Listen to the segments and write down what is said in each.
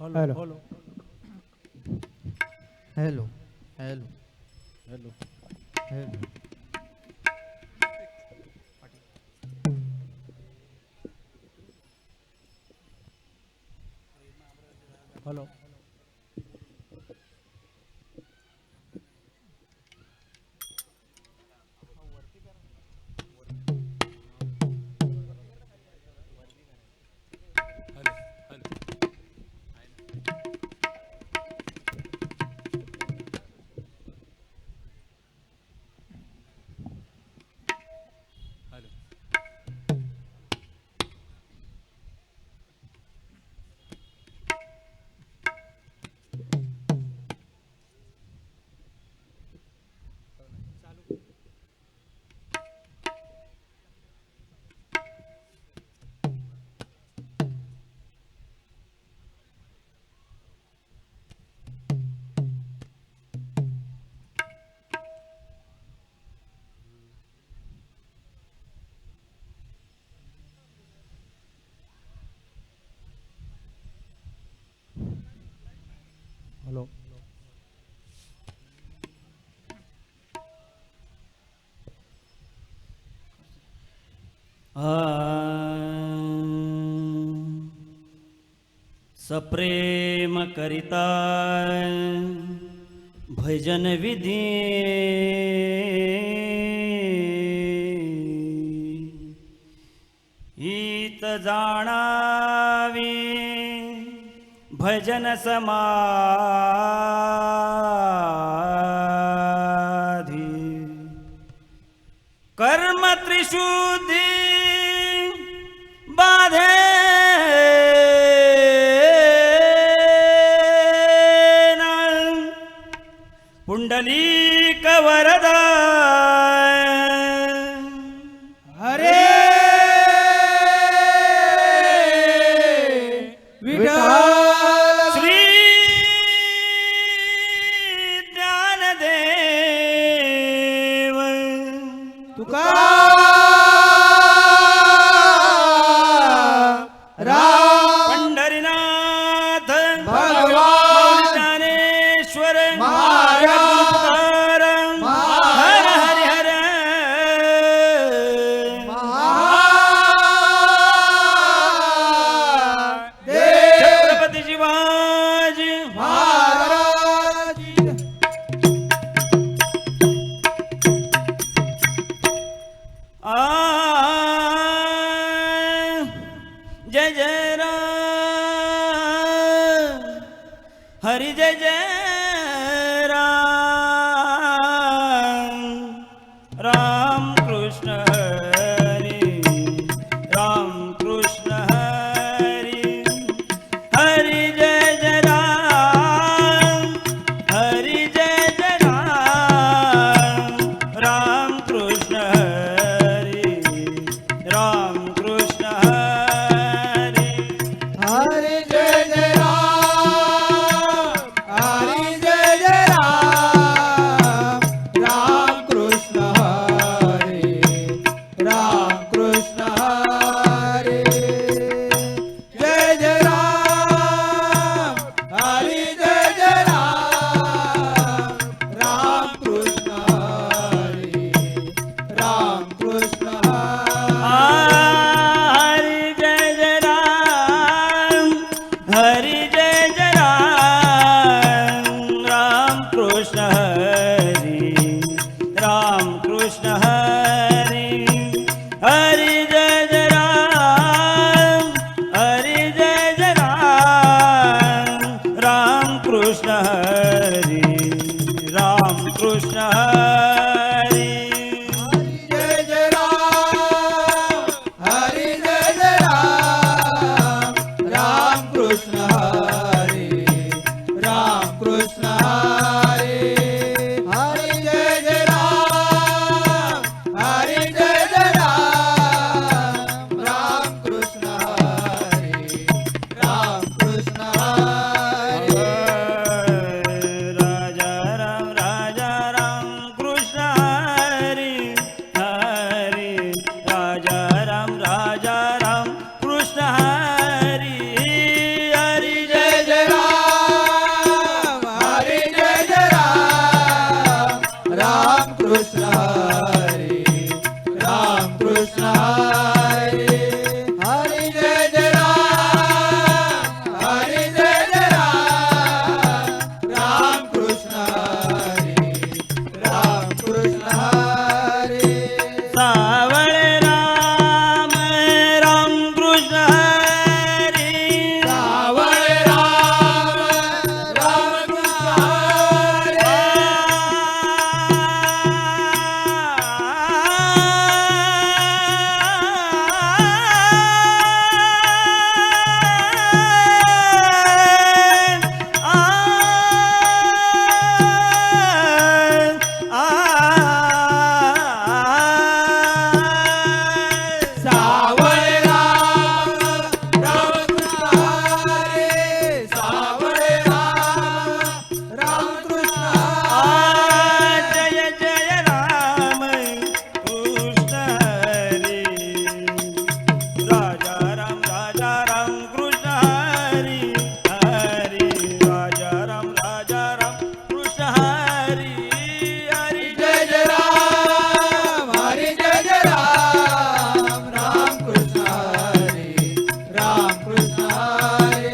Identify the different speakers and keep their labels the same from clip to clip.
Speaker 1: Hello
Speaker 2: hello
Speaker 1: hello hello
Speaker 2: hello
Speaker 1: hello
Speaker 2: hello hello
Speaker 3: सप्रेम करिता भजन विधी ईत जाणावी भजन समाधी कर्म त्रिशुद्धी बाधे पुंडलीक वरदा
Speaker 1: हरे विठ्ठल
Speaker 3: श्री ज्ञानदेव
Speaker 1: तुकाराम
Speaker 3: पंढरीनाथ
Speaker 1: भगवान
Speaker 3: ज्ञानेश्वर
Speaker 1: महाराज
Speaker 3: तुकाराम हर हरि हर
Speaker 1: देव
Speaker 3: छत्रपती शिवाजी
Speaker 1: महाराज
Speaker 3: जय जय राम हरि जय जय राम राम कृष्ण हरि राम कृष्ण हरि हरि जय जय राम हरि जय जय राम राम कृष्ण हरि राम कृष्ण हरि
Speaker 1: हरि जय जय राम हरि जय जय राम राम कृष्ण हरि राम कृष्ण हरि जय जय राम हरि जय जय राम राम कृष्ण हरि राम कृष्ण हरि
Speaker 3: हरि जय जय राम हरि जय जय राम राम कृष्ण हरि राम कृष्ण हरि हरि जय जय राम हरि जय जय राम राम कृष्ण हरि राम कृष्ण हरि
Speaker 1: जय जय राम हरि जय जय राम राम कृष्ण हरि राम कृष्ण हरि हरि जय जय राम हरि जय जय राम राम कृष्ण हरि राम कृष्ण हरि
Speaker 3: राजा राम कृष्ण हरी हरी राजा राम कृष्ण हरी हरी जय जय
Speaker 1: राम कृष्ण हरी राम कृष्ण हरी हरी जय जय राम हरी जय जय राम राम कृष्ण हरी राम कृष्ण हरी
Speaker 3: सावळ राम राम कृष्ण हरी
Speaker 1: सावळ राम राम कृष्ण हरी सावळ राम राम कृष्ण हरी सावळ राम राम कृष्ण हरी
Speaker 3: जय जय राम कृष्ण हरी राजा राम कृष्ण हरी हरी राजा राम कृष्ण हरी हरी
Speaker 1: जय जय राम हरी जय जय राम राम कृष्ण हरी राम कृष्ण हरी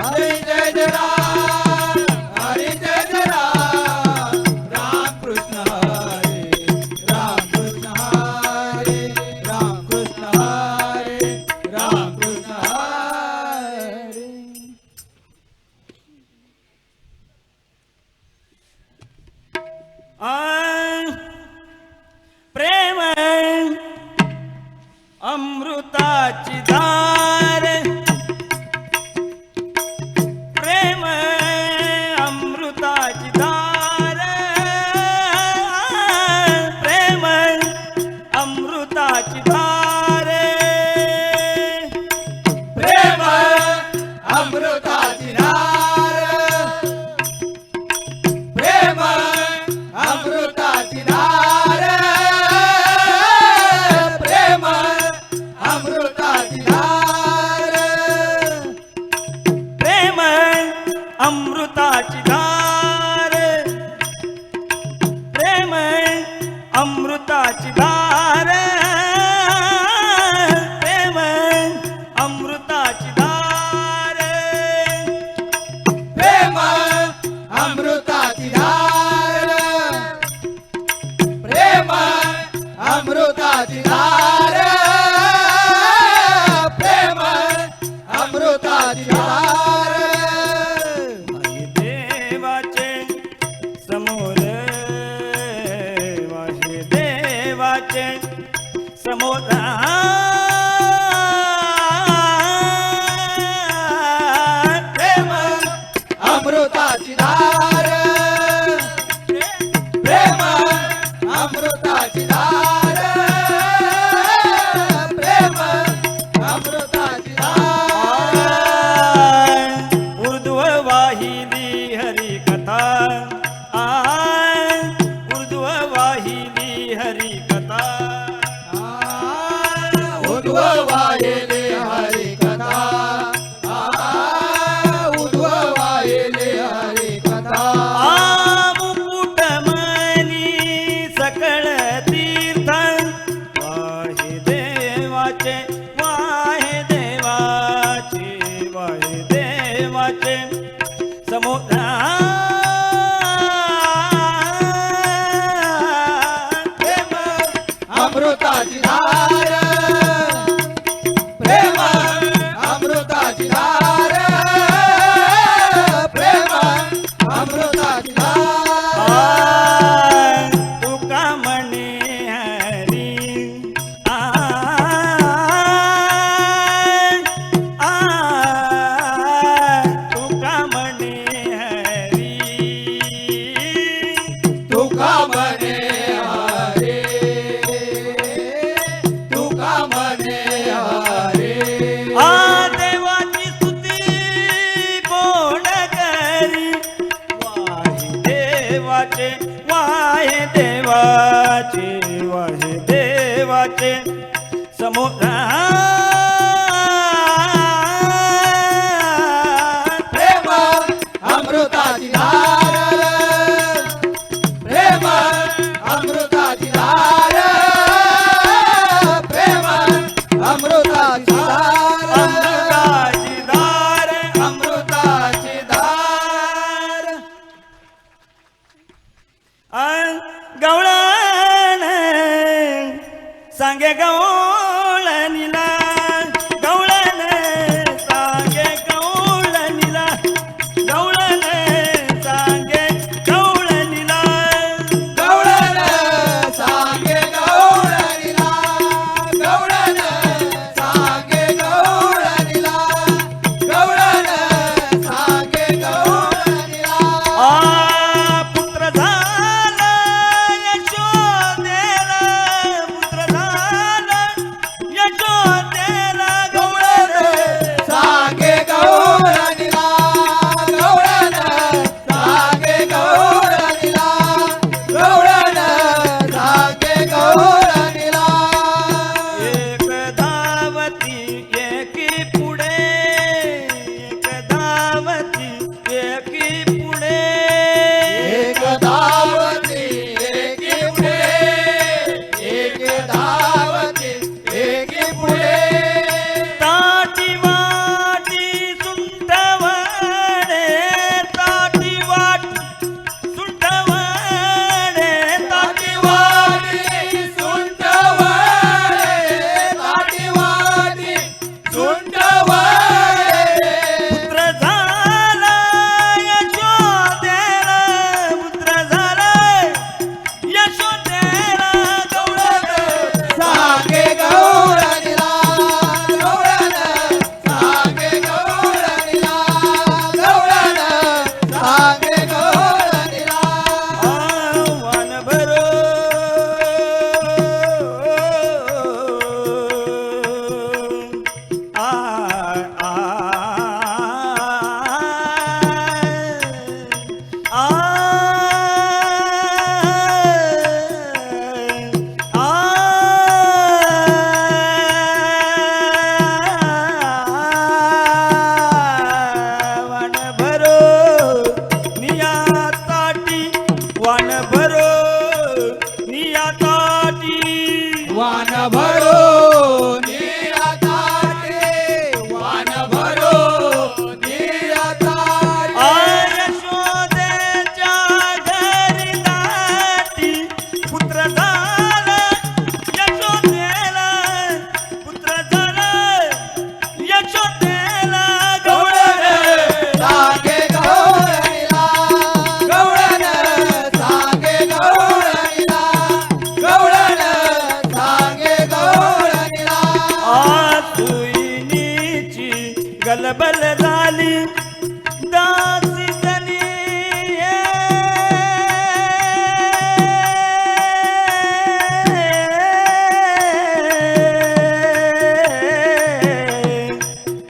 Speaker 1: हरी जय जय राम हरी जय जय राम राम कृष्ण हरी राम कृष्ण हरी राम कृष्ण हरी राम कृष्ण हरी
Speaker 3: प्रेम अमृताची धार प्रेम अमृताची धार प्रेम अमृताची धार
Speaker 1: प्रेम अमृताची धार प्रेम अमृताची धार प्रेम अमृताची धार
Speaker 3: प्रेम अमृताची धार प्रेम अमृताची धार प्रेम अमृताची धार
Speaker 1: प्रेम अमृताची धार प्रेम अमृताची धार प्रेम अमृताची धार
Speaker 3: आई देवाचे समोर वाहे देवाचे समोर
Speaker 1: प्रेम अमृताची धार प्रेम अमृताची धार प्रेम अमृताची धार
Speaker 3: उर्ध्व वाहिली हरी कथा उर्ध्व वाहिली हरी कथा
Speaker 1: उद्व वाहिली हरी कथा उद्व वाहिली हरी कथा
Speaker 3: मुकुट मनी सकळ तीर्थ वाहे देवाचे वाहे देवाचे वाहे देवाचे समुद्र
Speaker 1: प्रेम अमृताची धार प्रेम अमृताची धार प्रेम अमृताची धार
Speaker 3: तुका म्हणे हरी तुका म्हणे हरी सांगे गवळणीला गवळण सांगे गवळणीला गवळण सांगे गवळणीला
Speaker 1: गवळण सांगे गवळणीला गवळण सांगे गवळणीला गवळण सांगे गवळणीला
Speaker 3: पुत्र झाला यशोदेला पुत्र झाला यशोदेला
Speaker 1: गवळण सांगे गवळणीला गवळण सांगे गवळणीला गवळण सांगे गवळणीला
Speaker 3: एक धावती एकी पुढे एक धावती एकी पुढे
Speaker 1: एक धावती एकी पुढे एक धावती एकी पुढे
Speaker 3: ताटी वाटी सुंठवणे ताटी वाट सुंठवणे ताटी
Speaker 1: ताटीवाडी सुंठवणे ताटीवाडी सुंठवणे
Speaker 3: पुत्र झाला यशोदेला पुत्र झाला यशोदेला गवळण
Speaker 1: सांगे गवळणीला गवळण सांगे गवळणीला गवळण सांगे गवळणीला
Speaker 3: आव्हान भरो आ आ वाण भरो निया ताटी वाण भरो निया ताटी
Speaker 1: वान भरो निरा ताटे वान भरो निरा ताटे
Speaker 3: यशोदेच्या घरी दाटी पुत्र झाला यशोदेला पुत्र झाला यशोदेला
Speaker 1: गवळण सांगे गवळणीला गवळण सांगे गवळणीला गवळण सांगे गवळणीला
Speaker 3: सुईनीची गलबल झाली दासी जनी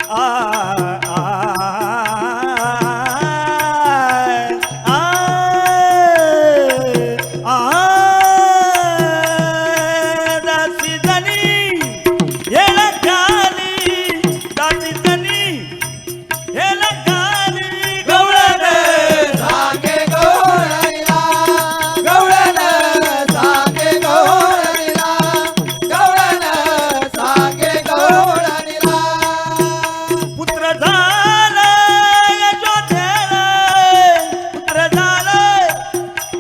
Speaker 3: आ आ दासी जनी येळ खाली दासी जनी येळ खाली
Speaker 1: गवळण सांगे गवळणीला गवळण सांगे गवळणीला गवळण सांगे गवळणीला
Speaker 3: पुत्र झाला यशोदेला पुत्र झाला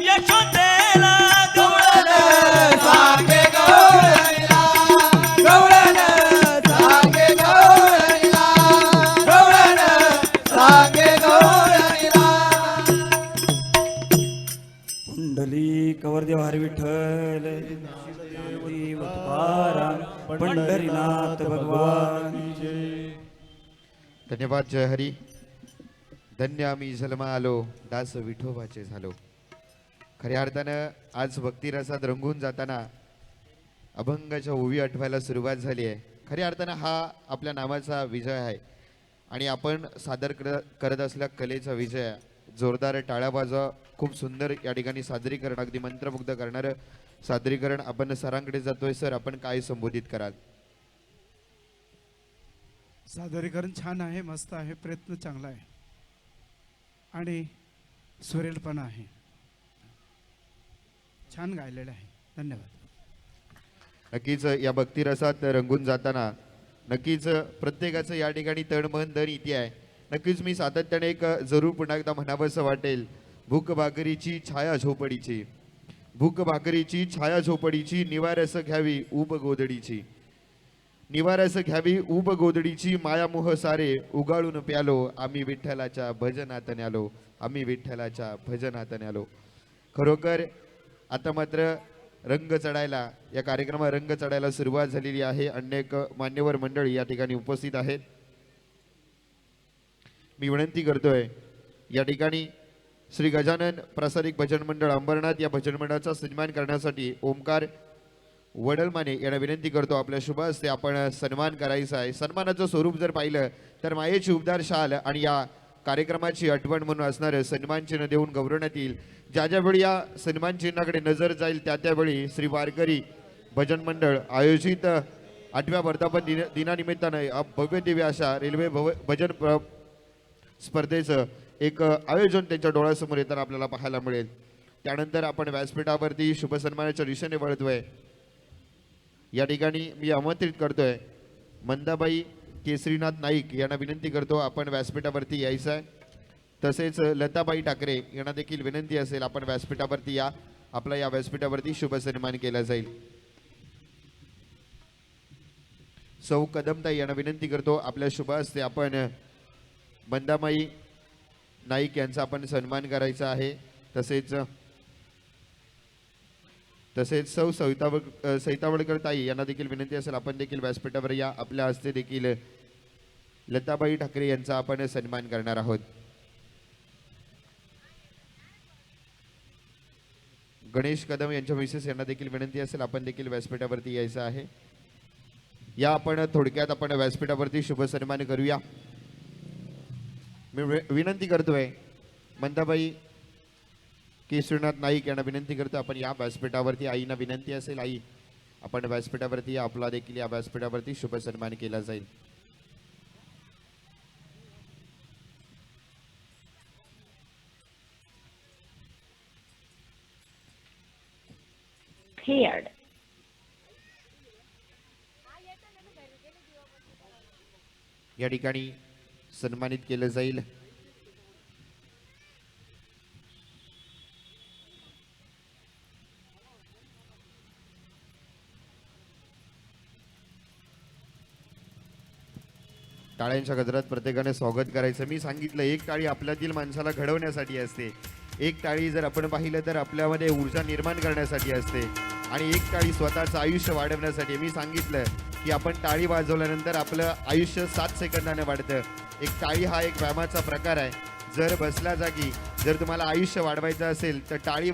Speaker 3: यशोदेला
Speaker 1: गवळण सांगे गवळणीला गवळण सांगे गवळणीला गवळण सांगे गवळणीला
Speaker 3: कुंडली कवरदेव हरी विठ्ठल देव तुकाराम पंढरीनाथ भगवान
Speaker 4: धन्यवाद जय हरी. धन्य आम्ही जन्म आलो दास विठोबाचे झालो. खऱ्या अर्थानं आज भक्तिरसात रंगून जाताना अभंगाच्या ओवी आठवायला सुरुवात झाली आहे. खऱ्या अर्थानं हा आपल्या नामाचा विजय आहे आणि आपण सादर करत असलेल्या कलेचा विजय आहे. जोरदार टाळ्या वाजवा. खूप सुंदर या ठिकाणी सादरीकरण, अगदी मंत्रमुग्ध करणारं सादरीकरण. आपण सरांकडे जातोय. सर, आपण काय संबोधित कराल?
Speaker 5: सादरीकरण छान आहे, मस्त आहे, प्रयत्न चांगला आहे आणि सुरेलपणा आहे. छान गायलेलं आहे. धन्यवाद.
Speaker 4: नक्कीच या भक्तिरसात रंगून जाताना नक्कीच प्रत्येकाचं या ठिकाणी तन मन धन इथे आहे. नक्कीच मी सातत्याने एक जरूर पुन्हा एकदा म्हणावंसं वाटेल, भूक भाकरीची छाया झोपडीची, भूक भाकरीची छाया झोपडीची निवारस घ्यावी ऊब गोदडीची निवारस घ्यावी ऊब गोदडीची मायामोह सारे उगाळून प्यालो आम्ही विठ्ठलाच्या भजनात न्यालो आम्ही विठ्ठलाच्या भजनात न्यालो. खरोखर आता मात्र रंग चढायला या कार्यक्रमात रंग चढायला सुरुवात झालेली आहे. अनेक मान्यवर मंडळी या ठिकाणी उपस्थित आहेत. मी विनंती करतोय या ठिकाणी श्री गजानन प्रसारिक भजन मंडळ अंबरनाथ या भजन मंडळाचा सन्मान करण्यासाठी ओमकार वडलमाने यांना विनंती करतो. आपल्या शुभ हस्ते आपण सन्मान करायचा आहे. सन्मानाचं स्वरूप जर पाहिलं तर मायेची उबदार शाल आणि या कार्यक्रमाची आठवण म्हणून असणारं सन्मान चिन्ह देऊन गौरवण्यात येईल. ज्या ज्यावेळी या सन्मान चिन्हाकडे नजर जाईल त्या त्यावेळी श्री वारकरी भजन मंडळ आयोजित 8व्या वर्धापन दिनानिमित्तानं भव्य दिव्य अशा रेल्वे भजन स्पर्धेचं एक आयोजन त्यांच्या डोळ्यासमोर येताना आपल्याला पाहायला मिळेल. त्यानंतर आपण व्यासपीठावरती शुभ सन्मानाच्या दिशेने वळतोय. या ठिकाणी मी आमंत्रित करतोय मंदाबाई केसरीनाथ नाईक यांना विनंती करतो आपण व्यासपीठावरती यायचं आहे. तसेच लताबाई ठाकरे यांना देखील विनंती असेल आपण व्यासपीठावरती या. आपला या व्यासपीठावरती शुभ सन्मान केला जाईल. सौ कदमताई यांना विनंती करतो आपल्या शुभ हस्ते आपण मंदाबाई नाईक यांचा आपण सन्मान करायचा आहे. तसेच सौ सैतावडकर ताई यांना देखील विनंती असेल आपण देखील व्यासपीठावर या. आपल्या हस्ते देखील लताबाई ठाकरे यांचा आपण सन्मान करणार आहोत. गणेश कदम यांच्या मिसेस यांना देखील विनंती असेल आपण देखील व्यासपीठावरती यायचं आहे. या आपण थोडक्यात आपण व्यासपीठावरती शुभ सन्मान करूया. मी विनंती करतोय मंदाबाई केसरीनाथ नाईक यांना विनंती करतो आपण या व्यासपीठावरती. आईना विनंती असेल आई आपण व्यासपीठावरती या. आपला देखील या व्यासपीठावरती शुभ सन्मान केला जाईल.
Speaker 6: Prepared.
Speaker 4: या ठिकाणी सन्मानित केलं जाईल. टाळ्यांच्या गजरात प्रत्येकाने स्वागत करायचं. मी सांगितलं एक टाळी आपल्यातील माणसाला घडवण्यासाठी असते. एक टाळी जर आपण पाहिलं तर आपल्यामध्ये ऊर्जा निर्माण करण्यासाठी असते आणि एक टाळी स्वतःचं आयुष्य वाढवण्यासाठी. मी सांगितलं की आपण टाळी वाजवल्यानंतर आपलं आयुष्य 7 सेकंदाने वाढतं. एक टाळी हा एक व्यायामाचा प्रकार आहे. जर बसल्या जागी जर तुम्हाला आयुष्य वाढवायचं असेल तर टाळी